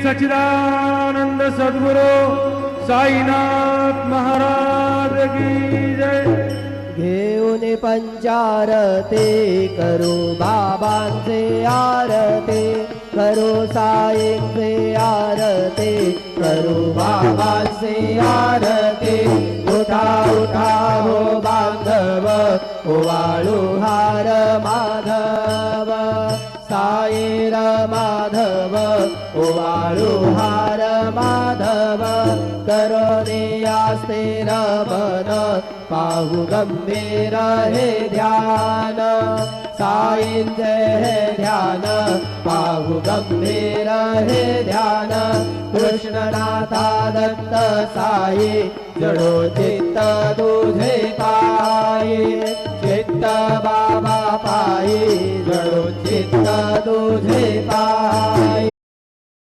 सच्चिदानंद सद्गुरु साईनाथ महाराज की जय। घेऊन पंचारते करू बाबांचे आरते, करू साईंचे आरते, करू बाबांचे आरते। उठा उठा हो बांधव ओवाळू हार माधव, साईर माधव ओवाळू हार माधव। करोने आस्ते रमन पाहू गंभीर हे ध्यान, साईंचे हे ध्यान पाहू गंभीर हे ध्यान। कृष्णनाथा दत्त साई जडो चित्त तुझे पायी, चित्त बाबा पायी जडो चित्त तुझे पायी।